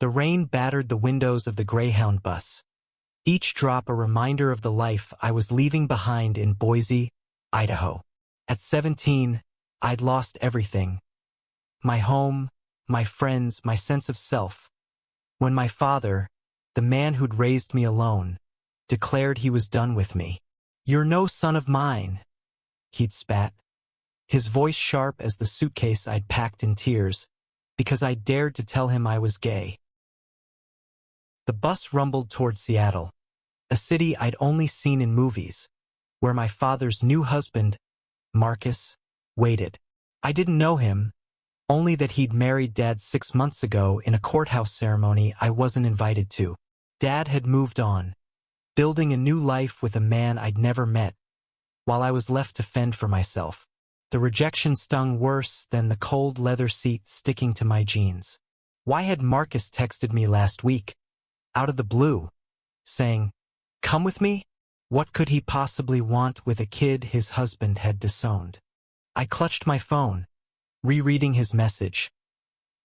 The rain battered the windows of the Greyhound bus, each drop a reminder of the life I was leaving behind in Boise, Idaho. At 17, I'd lost everything. My home, my friends, my sense of self. When my father, the man who'd raised me alone, declared he was done with me. "You're no son of mine," he'd spat, his voice sharp as the suitcase I'd packed in tears, because I dared to tell him I was gay. The bus rumbled toward Seattle, a city I'd only seen in movies, where my father's new husband, Marcus, waited. I didn't know him, only that he'd married Dad 6 months ago in a courthouse ceremony I wasn't invited to. Dad had moved on, building a new life with a man I'd never met, while I was left to fend for myself. The rejection stung worse than the cold leather seat sticking to my jeans. Why had Marcus texted me last week, out of the blue, saying, "Come with me"? What could he possibly want with a kid his husband had disowned? I clutched my phone, rereading his message.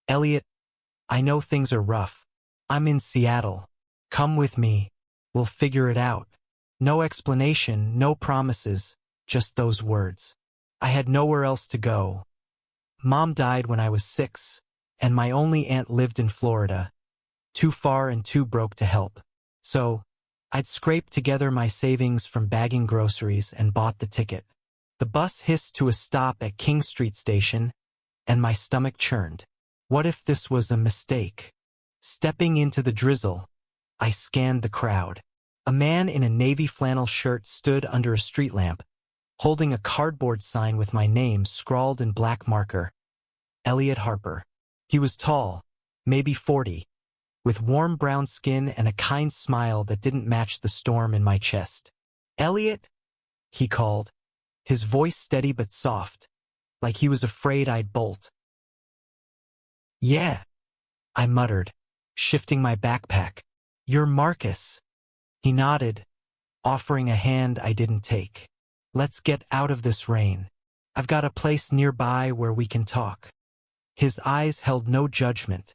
"Elliot, I know things are rough. I'm in Seattle. Come with me. We'll figure it out." No explanation, no promises, just those words. I had nowhere else to go. Mom died when I was 6, and my only aunt lived in Florida, too far and too broke to help. So, I'd scraped together my savings from bagging groceries and bought the ticket. The bus hissed to a stop at King Street Station, and my stomach churned. What if this was a mistake? Stepping into the drizzle, I scanned the crowd. A man in a navy flannel shirt stood under a street lamp, holding a cardboard sign with my name scrawled in black marker. Elliot Harper. He was tall, maybe 40, with warm brown skin and a kind smile that didn't match the storm in my chest. "Elliot?" he called, his voice steady but soft, like he was afraid I'd bolt. "Yeah," I muttered, shifting my backpack. "You're Marcus." He nodded, offering a hand I didn't take. "Let's get out of this rain. I've got a place nearby where we can talk." His eyes held no judgment,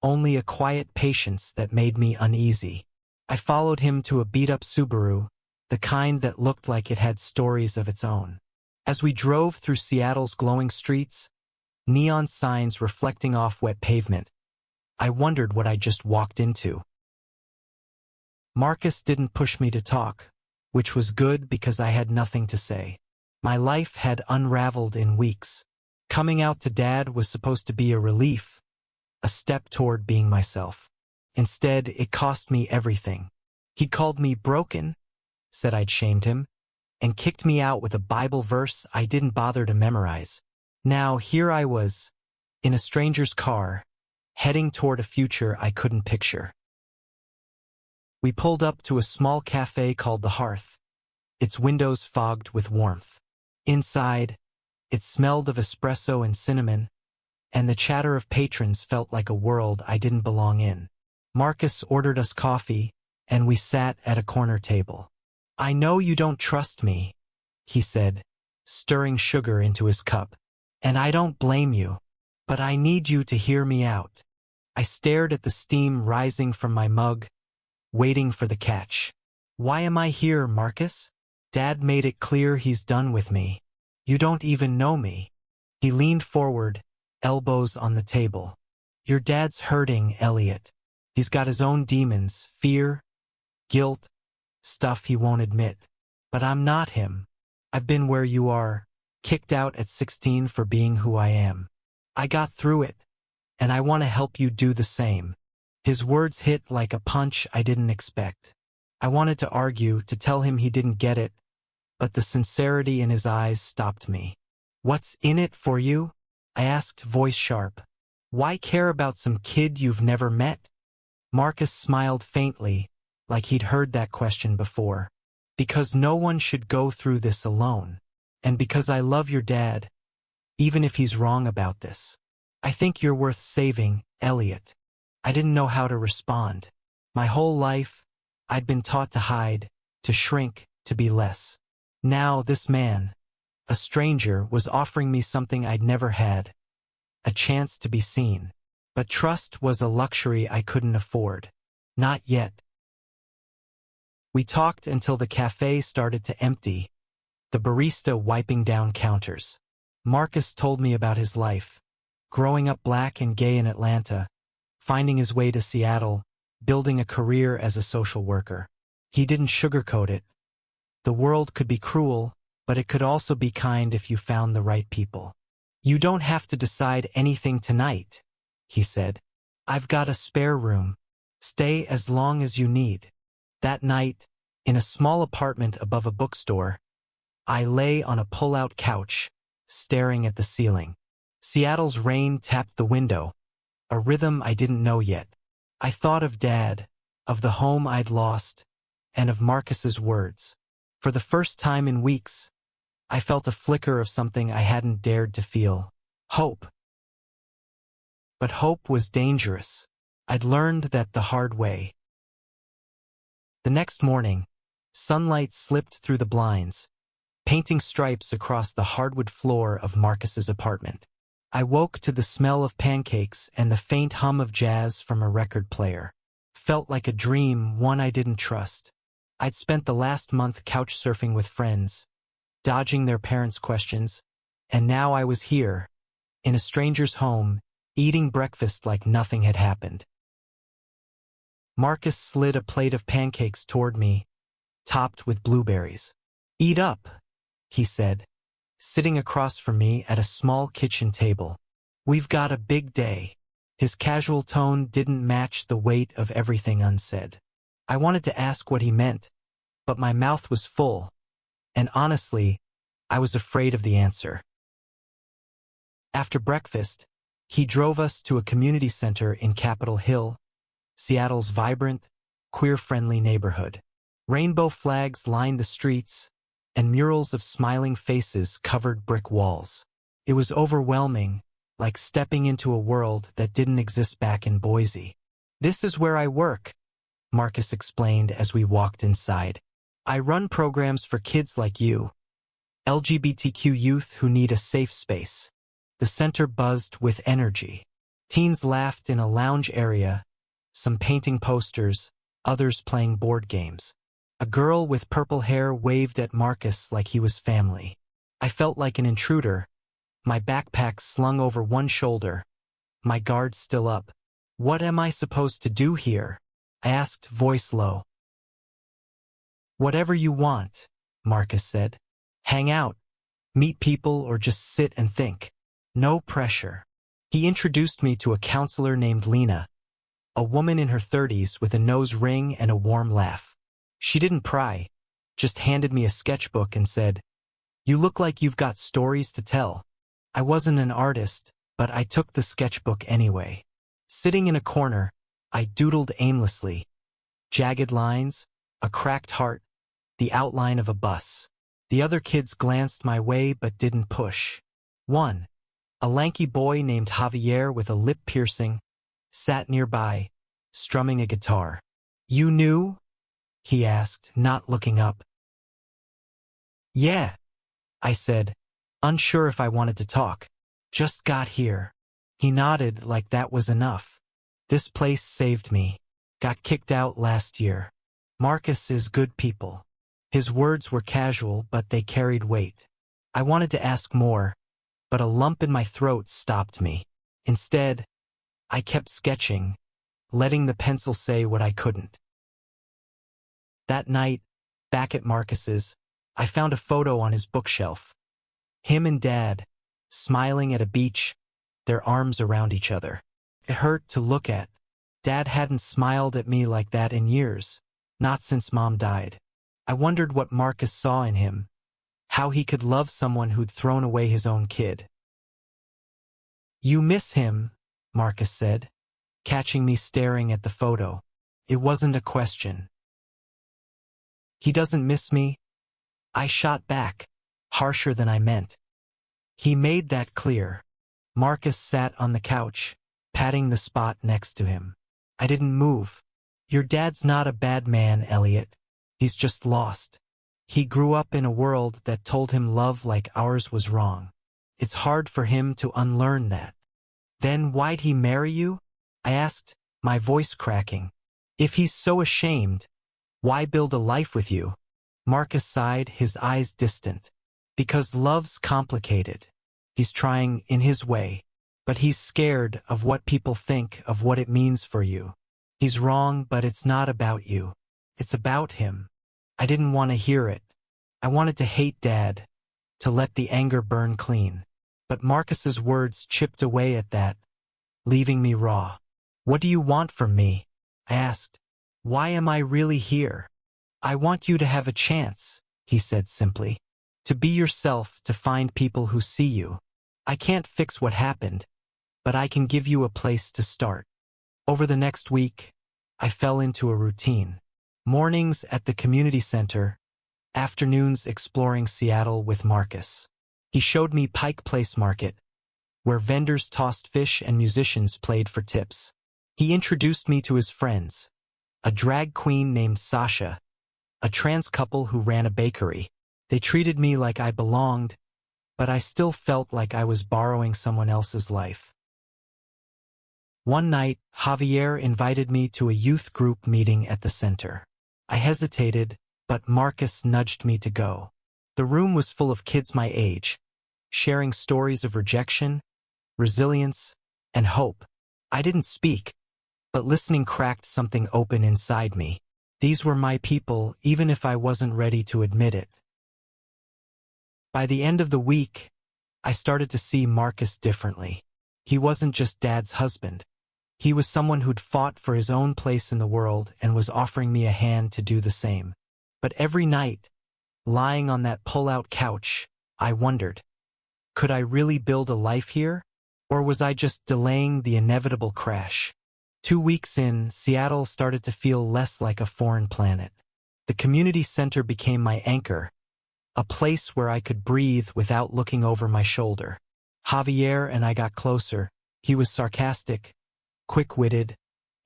only a quiet patience that made me uneasy. I followed him to a beat-up Subaru, the kind that looked like it had stories of its own. As we drove through Seattle's glowing streets, neon signs reflecting off wet pavement, I wondered what I'd just walked into. Marcus didn't push me to talk, which was good because I had nothing to say. My life had unraveled in weeks. Coming out to Dad was supposed to be a relief, a step toward being myself. Instead, it cost me everything. He called me broken, said I'd shamed him, and kicked me out with a Bible verse I didn't bother to memorize. Now here I was, in a stranger's car, heading toward a future I couldn't picture. We pulled up to a small cafe called The Hearth, its windows fogged with warmth. Inside, it smelled of espresso and cinnamon, and the chatter of patrons felt like a world I didn't belong in. Marcus ordered us coffee, and we sat at a corner table. "I know you don't trust me," he said, stirring sugar into his cup, "and I don't blame you, but I need you to hear me out." I stared at the steam rising from my mug, waiting for the catch. "Why am I here, Marcus? Dad made it clear he's done with me. You don't even know me." He leaned forward, elbows on the table. "Your dad's hurting, Elliot. He's got his own demons, fear, guilt, stuff he won't admit. But I'm not him. I've been where you are, kicked out at 16 for being who I am. I got through it, and I want to help you do the same." His words hit like a punch I didn't expect. I wanted to argue, to tell him he didn't get it, but the sincerity in his eyes stopped me. "What's in it for you?" I asked, voice sharp. "Why care about some kid you've never met?" Marcus smiled faintly, like he'd heard that question before. "Because no one should go through this alone. And because I love your dad, even if he's wrong about this. I think you're worth saving, Elliot." I didn't know how to respond. My whole life, I'd been taught to hide, to shrink, to be less. Now this man, a stranger, was offering me something I'd never had, a chance to be seen. But trust was a luxury I couldn't afford. Not yet. We talked until the cafe started to empty, the barista wiping down counters. Marcus told me about his life, growing up black and gay in Atlanta, finding his way to Seattle, building a career as a social worker. He didn't sugarcoat it. The world could be cruel, but it could also be kind if you found the right people. You don't have to decide anything tonight, he said. I've got a spare room. Stay as long as you need. That night, in a small apartment above a bookstore, I lay on a pull-out couch, staring at the ceiling. Seattle's rain tapped the window, a rhythm I didn't know yet. I thought of Dad, of the home I'd lost, and of Marcus's words. For the first time in weeks, I felt a flicker of something I hadn't dared to feel. Hope. But hope was dangerous. I'd learned that the hard way. The next morning, sunlight slipped through the blinds, painting stripes across the hardwood floor of Marcus's apartment. I woke to the smell of pancakes and the faint hum of jazz from a record player. Felt like a dream, one I didn't trust. I'd spent the last month couch surfing with friends, dodging their parents' questions, and now I was here, in a stranger's home, eating breakfast like nothing had happened. Marcus slid a plate of pancakes toward me, topped with blueberries. Eat up, he said, sitting across from me at a small kitchen table. We've got a big day. His casual tone didn't match the weight of everything unsaid. I wanted to ask what he meant, but my mouth was full, and honestly, I was afraid of the answer. After breakfast, he drove us to a community center in Capitol Hill, Seattle's vibrant, queer-friendly neighborhood. Rainbow flags lined the streets, and murals of smiling faces covered brick walls. It was overwhelming, like stepping into a world that didn't exist back in Boise. This is where I work, Marcus explained as we walked inside. I run programs for kids like you, LGBTQ youth who need a safe space. The center buzzed with energy. Teens laughed in a lounge area, some painting posters, others playing board games. A girl with purple hair waved at Marcus like he was family. I felt like an intruder, my backpack slung over one shoulder, my guard still up. What am I supposed to do here? I asked, voice low. Whatever you want, Marcus said. Hang out, meet people, or just sit and think. No pressure. He introduced me to a counselor named Lena, a woman in her 30s with a nose ring and a warm laugh. She didn't pry, just handed me a sketchbook and said, "You look like you've got stories to tell." I wasn't an artist, but I took the sketchbook anyway. Sitting in a corner, I doodled aimlessly. Jagged lines, a cracked heart, the outline of a bus. The other kids glanced my way but didn't push. One, a lanky boy named Javier with a lip piercing, sat nearby, strumming a guitar. "You knew?" he asked, not looking up. "Yeah," I said, unsure if I wanted to talk. "Just got here." He nodded like that was enough. "This place saved me. Got kicked out last year. Marcus is good people." His words were casual, but they carried weight. I wanted to ask more, but a lump in my throat stopped me. Instead, I kept sketching, letting the pencil say what I couldn't. That night, back at Marcus's, I found a photo on his bookshelf. Him and Dad, smiling at a beach, their arms around each other. It hurt to look at. Dad hadn't smiled at me like that in years, not since Mom died. I wondered what Marcus saw in him, how he could love someone who'd thrown away his own kid. "You miss him," Marcus said, catching me staring at the photo. It wasn't a question. "He doesn't miss me," I shot back, harsher than I meant. He made that clear. Marcus sat on the couch, patting the spot next to him. I didn't move. "Your dad's not a bad man, Elliot. He's just lost. He grew up in a world that told him love like ours was wrong. It's hard for him to unlearn that." "Then why'd he marry you?" I asked, my voice cracking. If he's so ashamed, why build a life with you? Marcus sighed, his eyes distant. Because love's complicated. He's trying in his way, but he's scared of what people think of what it means for you. He's wrong, but it's not about you. It's about him. I didn't want to hear it. I wanted to hate Dad, to let the anger burn clean. But Marcus's words chipped away at that, leaving me raw. What do you want from me? I asked. Why am I really here? I want you to have a chance, he said simply. To be yourself, to find people who see you. I can't fix what happened, but I can give you a place to start. Over the next week, I fell into a routine. Mornings at the community center, afternoons exploring Seattle with Marcus. He showed me Pike Place Market, where vendors tossed fish and musicians played for tips. He introduced me to his friends, a drag queen named Sasha, a trans couple who ran a bakery. They treated me like I belonged, but I still felt like I was borrowing someone else's life. One night, Javier invited me to a youth group meeting at the center. I hesitated, but Marcus nudged me to go. The room was full of kids my age, sharing stories of rejection, resilience, and hope. I didn't speak, but listening cracked something open inside me. These were my people, even if I wasn't ready to admit it. By the end of the week, I started to see Marcus differently. He wasn't just Dad's husband. He was someone who'd fought for his own place in the world and was offering me a hand to do the same. But every night, lying on that pull-out couch, I wondered, could I really build a life here? Or was I just delaying the inevitable crash? 2 weeks in, Seattle started to feel less like a foreign planet. The community center became my anchor, a place where I could breathe without looking over my shoulder. Javier and I got closer. He was sarcastic, quick-witted,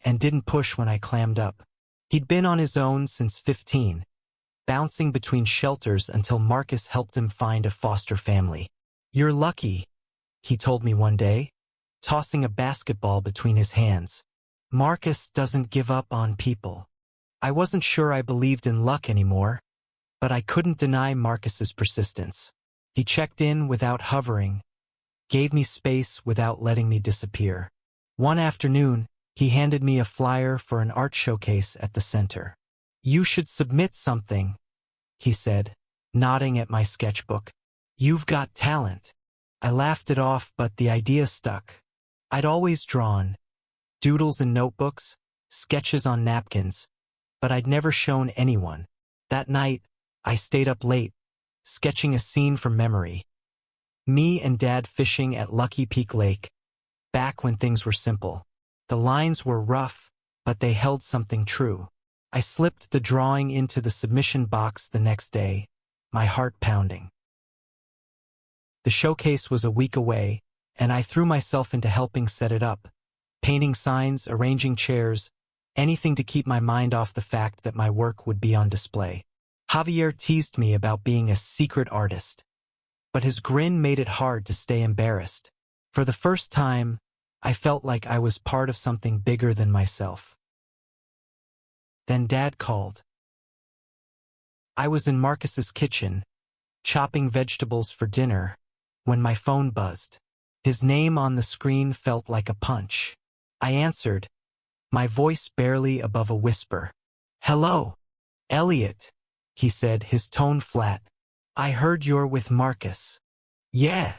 and didn't push when I clammed up. He'd been on his own since 15, bouncing between shelters until Marcus helped him find a foster family. You're lucky, he told me one day, tossing a basketball between his hands. Marcus doesn't give up on people. I wasn't sure I believed in luck anymore, but I couldn't deny Marcus's persistence. He checked in without hovering, gave me space without letting me disappear. One afternoon, he handed me a flyer for an art showcase at the center. You should submit something, he said, nodding at my sketchbook. You've got talent. I laughed it off, but the idea stuck. I'd always drawn, doodles in notebooks, sketches on napkins, but I'd never shown anyone. That night, I stayed up late, sketching a scene from memory. Me and Dad fishing at Lucky Peak Lake, back when things were simple. The lines were rough, but they held something true. I slipped the drawing into the submission box the next day, my heart pounding. The showcase was a week away, and I threw myself into helping set it up, painting signs, arranging chairs, anything to keep my mind off the fact that my work would be on display. Javier teased me about being a secret artist, but his grin made it hard to stay embarrassed. For the first time, I felt like I was part of something bigger than myself. Then Dad called. I was in Marcus's kitchen, chopping vegetables for dinner, when my phone buzzed. His name on the screen felt like a punch. I answered, my voice barely above a whisper. Hello, Elliot, he said, his tone flat. I heard you're with Marcus. Yeah,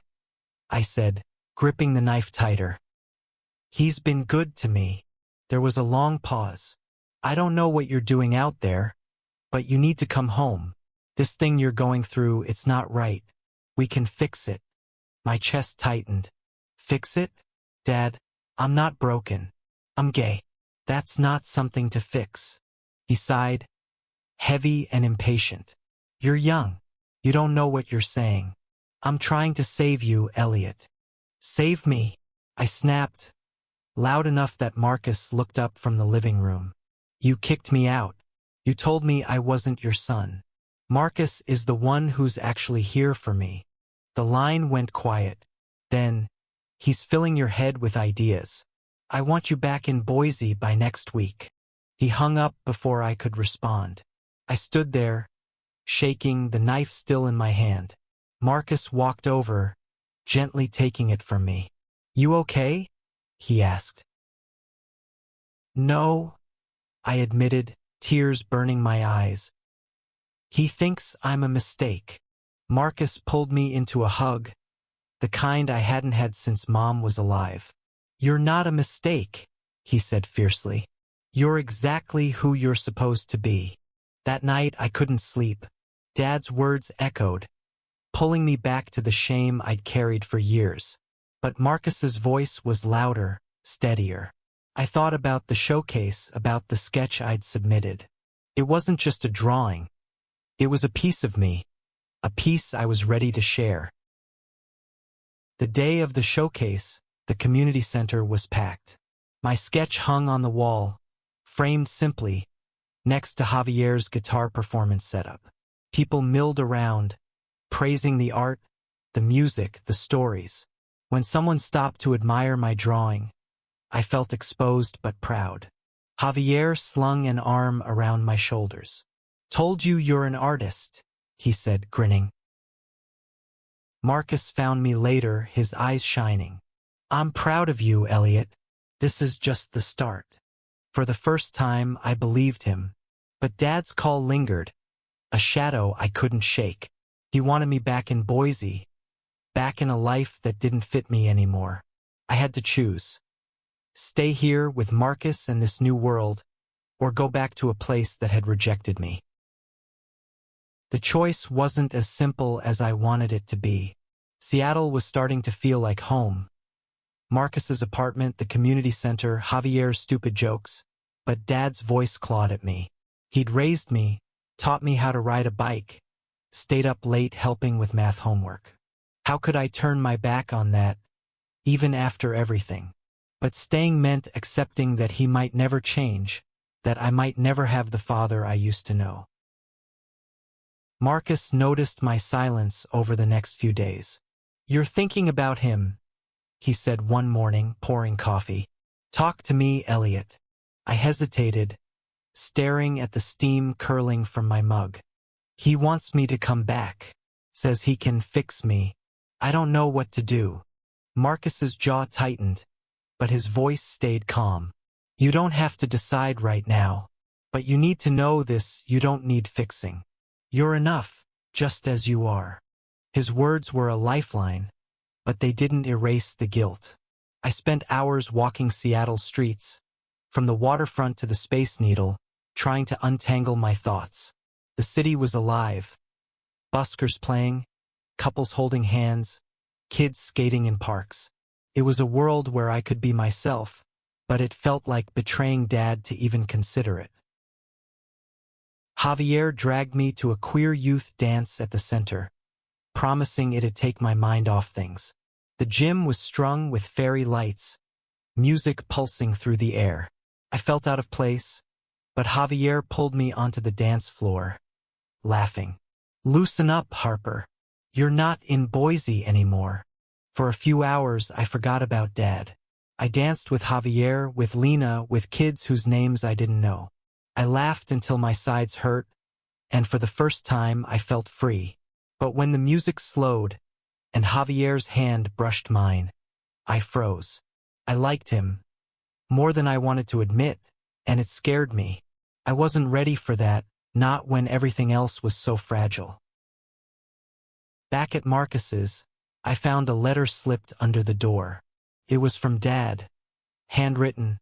I said, gripping the knife tighter. He's been good to me. There was a long pause. I don't know what you're doing out there, but you need to come home. This thing you're going through, it's not right. We can fix it. My chest tightened. Fix it? Dad, I'm not broken. I'm gay. That's not something to fix. He sighed, heavy and impatient. You're young. You don't know what you're saying. I'm trying to save you, Elliot. Save me, I snapped, loud enough that Marcus looked up from the living room. You kicked me out. You told me I wasn't your son. Marcus is the one who's actually here for me. The line went quiet. Then, he's filling your head with ideas. I want you back in Boise by next week. He hung up before I could respond. I stood there, shaking, the knife still in my hand. Marcus walked over, gently taking it from me. You okay? He asked. No, I admitted, tears burning my eyes. He thinks I'm a mistake. Marcus pulled me into a hug, the kind I hadn't had since Mom was alive. You're not a mistake, he said fiercely. You're exactly who you're supposed to be. That night I couldn't sleep. Dad's words echoed, pulling me back to the shame I'd carried for years. But Marcus's voice was louder, steadier. I thought about the showcase, about the sketch I'd submitted. It wasn't just a drawing. It was a piece of me, a piece I was ready to share. The day of the showcase, the community center was packed. My sketch hung on the wall, framed simply, next to Javier's guitar performance setup. People milled around, praising the art, the music, the stories. When someone stopped to admire my drawing, I felt exposed but proud. Javier slung an arm around my shoulders. Told you you're an artist, he said, grinning. Marcus found me later, his eyes shining. I'm proud of you, Elliot. This is just the start. For the first time, I believed him. But Dad's call lingered, a shadow I couldn't shake. He wanted me back in Boise, back in a life that didn't fit me anymore. I had to choose. Stay here with Marcus and this new world, or go back to a place that had rejected me. The choice wasn't as simple as I wanted it to be. Seattle was starting to feel like home. Marcus's apartment, the community center, Javier's stupid jokes. But Dad's voice clawed at me. He'd raised me, taught me how to ride a bike, stayed up late helping with math homework. How could I turn my back on that, even after everything? But staying meant accepting that he might never change, that I might never have the father I used to know. Marcus noticed my silence over the next few days. You're thinking about him, he said one morning, pouring coffee. Talk to me, Elliot. I hesitated, staring at the steam curling from my mug. He wants me to come back, says he can fix me. I don't know what to do. Marcus's jaw tightened, but his voice stayed calm. You don't have to decide right now, but you need to know this: you don't need fixing. You're enough, just as you are. His words were a lifeline, but they didn't erase the guilt. I spent hours walking Seattle streets, from the waterfront to the Space Needle, trying to untangle my thoughts. The city was alive. Buskers playing, couples holding hands, kids skating in parks. It was a world where I could be myself, but it felt like betraying Dad to even consider it. Javier dragged me to a queer youth dance at the center, promising it'd take my mind off things. The gym was strung with fairy lights, music pulsing through the air. I felt out of place, but Javier pulled me onto the dance floor, laughing. Loosen up, Harper. You're not in Boise anymore. For a few hours, I forgot about Dad. I danced with Javier, with Lena, with kids whose names I didn't know. I laughed until my sides hurt, and for the first time I felt free. But when the music slowed, and Javier's hand brushed mine, I froze. I liked him, more than I wanted to admit, and it scared me. I wasn't ready for that, not when everything else was so fragile. Back at Marcus's, I found a letter slipped under the door. It was from Dad, handwritten,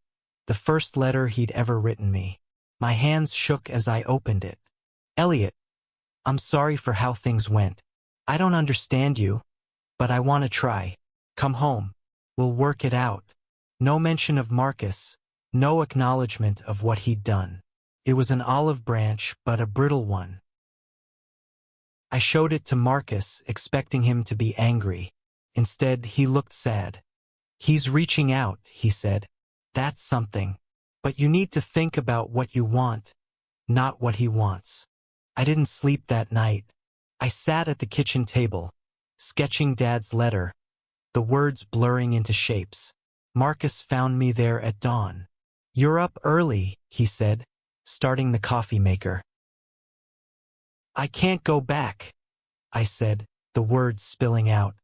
the first letter he'd ever written me. My hands shook as I opened it. Elliot, I'm sorry for how things went. I don't understand you, but I want to try. Come home. We'll work it out. No mention of Marcus, no acknowledgement of what he'd done. It was an olive branch, but a brittle one. I showed it to Marcus, expecting him to be angry. Instead, he looked sad. He's reaching out, he said. That's something. But you need to think about what you want, not what he wants. I didn't sleep that night. I sat at the kitchen table, sketching Dad's letter, the words blurring into shapes. Marcus found me there at dawn. "You're up early," he said, starting the coffee maker. "I can't go back," I said, the words spilling out.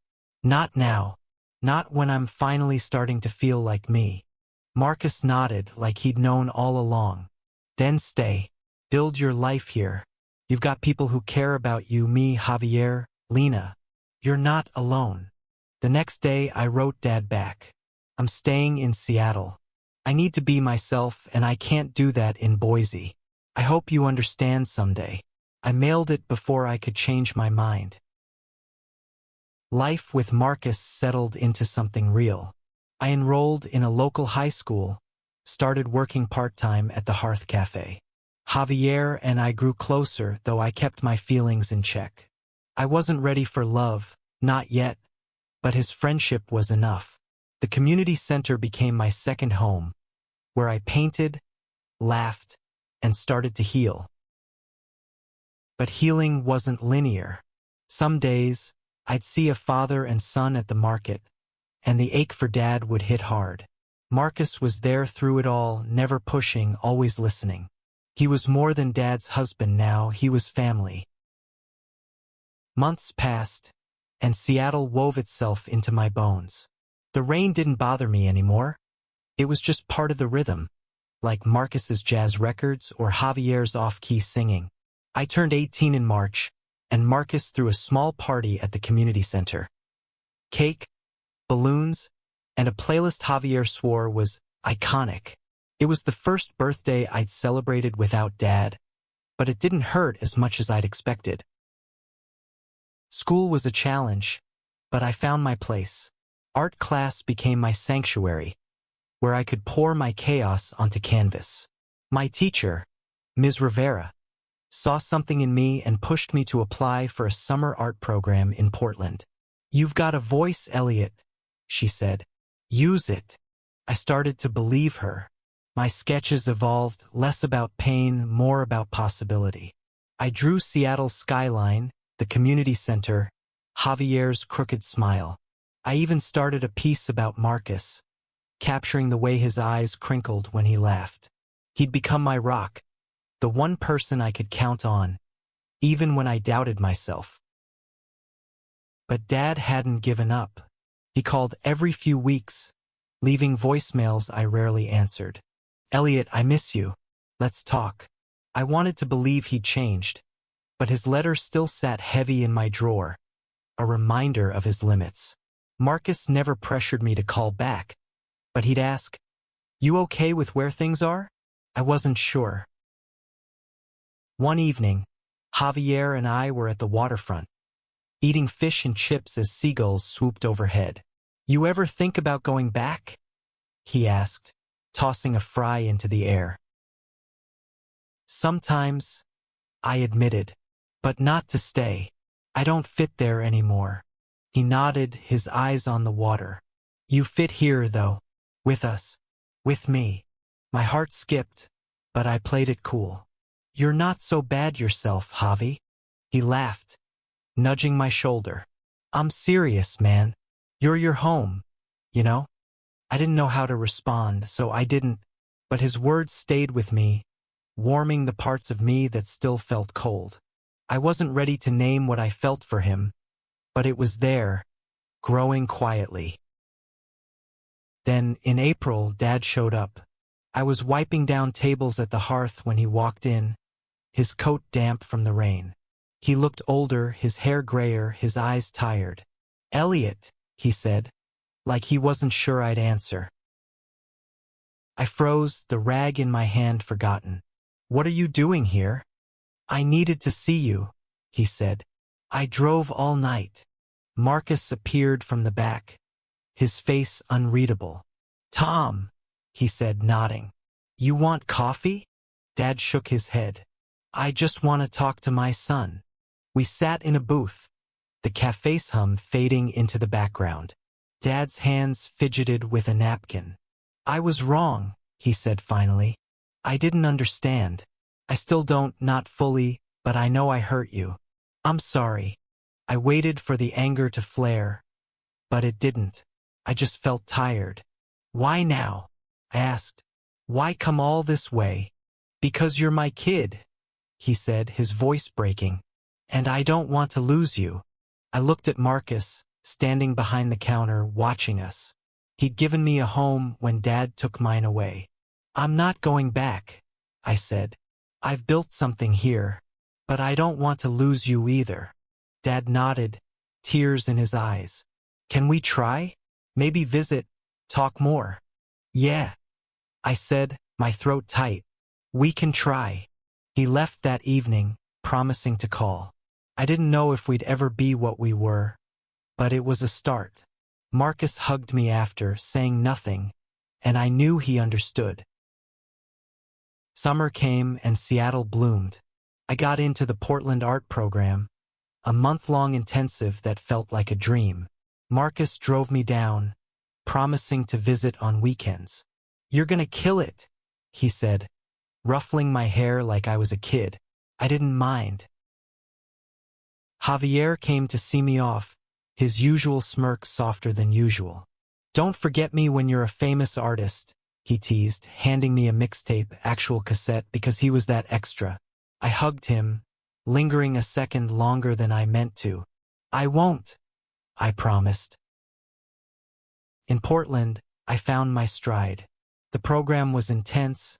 "Not now. Not when I'm finally starting to feel like me." Marcus nodded like he'd known all along. "Then stay. Build your life here. You've got people who care about you, me, Javier, Lena. You're not alone." The next day I wrote Dad back. "I'm staying in Seattle. I need to be myself, and I can't do that in Boise. I hope you understand someday." I mailed it before I could change my mind. Life with Marcus settled into something real. I enrolled in a local high school, started working part-time at the Hearth Cafe. Javier and I grew closer, though I kept my feelings in check. I wasn't ready for love, not yet, but his friendship was enough. The community center became my second home, where I painted, laughed, and started to heal. But healing wasn't linear. Some days, I'd see a father and son at the market, and the ache for Dad would hit hard. Marcus was there through it all, never pushing, always listening. He was more than Dad's husband now, he was family. Months passed, and Seattle wove itself into my bones. The rain didn't bother me anymore. It was just part of the rhythm, like Marcus's jazz records or Javier's off-key singing. I turned 18 in March, and Marcus threw a small party at the community center. Cake, balloons, and a playlist Javier swore was iconic. It was the first birthday I'd celebrated without Dad, but it didn't hurt as much as I'd expected. School was a challenge, but I found my place. Art class became my sanctuary, where I could pour my chaos onto canvas. My teacher, Ms. Rivera, saw something in me and pushed me to apply for a summer art program in Portland. "You've got a voice, Elliot," she said. "Use it." I started to believe her. My sketches evolved, less about pain, more about possibility. I drew Seattle's skyline, the community center, Javier's crooked smile. I even started a piece about Marcus, capturing the way his eyes crinkled when he laughed. He'd become my rock, the one person I could count on, even when I doubted myself. But Dad hadn't given up. He called every few weeks, leaving voicemails I rarely answered. "Elliot, I miss you. Let's talk." I wanted to believe he'd changed, but his letter still sat heavy in my drawer, a reminder of his limits. Marcus never pressured me to call back, but he'd ask, "You okay with where things are?" I wasn't sure. One evening, Javier and I were at the waterfront, eating fish and chips as seagulls swooped overhead. "You ever think about going back?" he asked, tossing a fry into the air. "Sometimes," I admitted, "but not to stay. I don't fit there anymore." He nodded, his eyes on the water. "You fit here, though. With us. With me." My heart skipped, but I played it cool. "You're not so bad yourself, Javi." He laughed, nudging my shoulder. "I'm serious, man. You're your home, you know?" I didn't know how to respond, so I didn't, but his words stayed with me, warming the parts of me that still felt cold. I wasn't ready to name what I felt for him, but it was there, growing quietly. Then, in April, Dad showed up. I was wiping down tables at the hearth when he walked in, his coat damp from the rain. He looked older, his hair grayer, his eyes tired. "Elliot," he said, like he wasn't sure I'd answer. I froze, the rag in my hand forgotten. "What are you doing here?" "I needed to see you," he said. "I drove all night." Marcus appeared from the back, his face unreadable. "Tom," he said, nodding. "You want coffee?" Dad shook his head. "I just want to talk to my son." We sat in a booth, the cafe's hum fading into the background. Dad's hands fidgeted with a napkin. "I was wrong," he said finally. "I didn't understand. I still don't, not fully, but I know I hurt you. I'm sorry." I waited for the anger to flare, but it didn't. I just felt tired. Why now? I asked. Why come all this way? Because you're my kid, he said, his voice breaking. And I don't want to lose you. I looked at Marcus, standing behind the counter, watching us. He'd given me a home when Dad took mine away. I'm not going back, I said. I've built something here, but I don't want to lose you either. Dad nodded, tears in his eyes. Can we try? Maybe visit, talk more. Yeah, I said, my throat tight. We can try. He left that evening, promising to call. I didn't know if we'd ever be what we were, but it was a start. Marcus hugged me after, saying nothing, and I knew he understood. Summer came and Seattle bloomed. I got into the Portland art program, a month-long intensive that felt like a dream. Marcus drove me down, promising to visit on weekends. You're gonna kill it, he said, ruffling my hair like I was a kid. I didn't mind. Javier came to see me off, his usual smirk softer than usual. Don't forget me when you're a famous artist, he teased, handing me a mixtape, actual cassette, because he was that extra. I hugged him, lingering a second longer than I meant to. I won't, I promised. In Portland, I found my stride. The program was intense,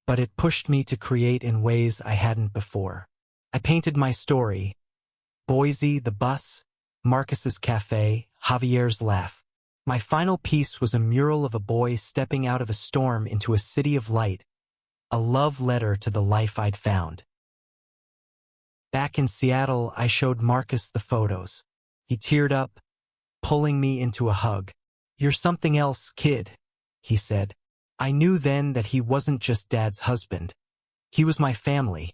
but it pushed me to create in ways I hadn't before. I painted my story. Boise, the bus, Marcus's cafe, Javier's laugh. My final piece was a mural of a boy stepping out of a storm into a city of light, a love letter to the life I'd found. Back in Seattle, I showed Marcus the photos. He teared up, pulling me into a hug. You're something else, kid, he said. I knew then that he wasn't just Dad's husband. He was my family,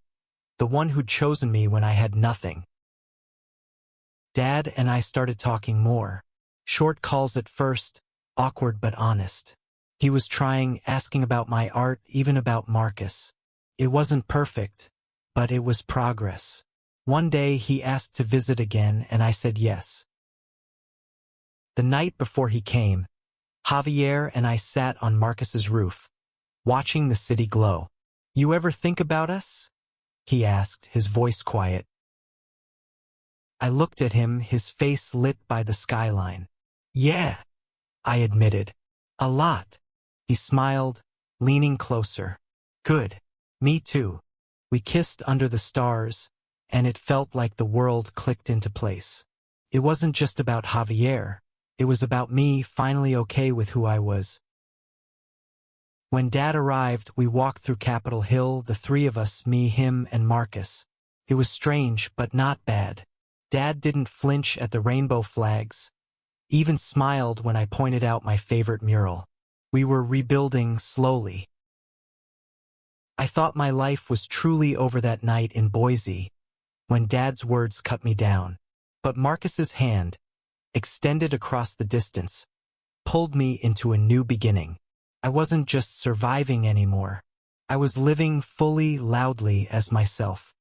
the one who'd chosen me when I had nothing. Dad and I started talking more. Short calls at first, awkward but honest. He was trying, asking about my art, even about Marcus. It wasn't perfect, but it was progress. One day he asked to visit again, and I said yes. The night before he came, Javier and I sat on Marcus's roof, watching the city glow. You ever think about us? He asked, his voice quiet. I looked at him, his face lit by the skyline. Yeah, I admitted. A lot. He smiled, leaning closer. Good. Me too. We kissed under the stars, and it felt like the world clicked into place. It wasn't just about Javier. It was about me finally okay with who I was. When Dad arrived, we walked through Capitol Hill, the three of us, me, him, and Marcus. It was strange, but not bad. Dad didn't flinch at the rainbow flags, even smiled when I pointed out my favorite mural. We were rebuilding slowly. I thought my life was truly over that night in Boise, when Dad's words cut me down. But Marcus's hand, extended across the distance, pulled me into a new beginning. I wasn't just surviving anymore. I was living fully, loudly as myself.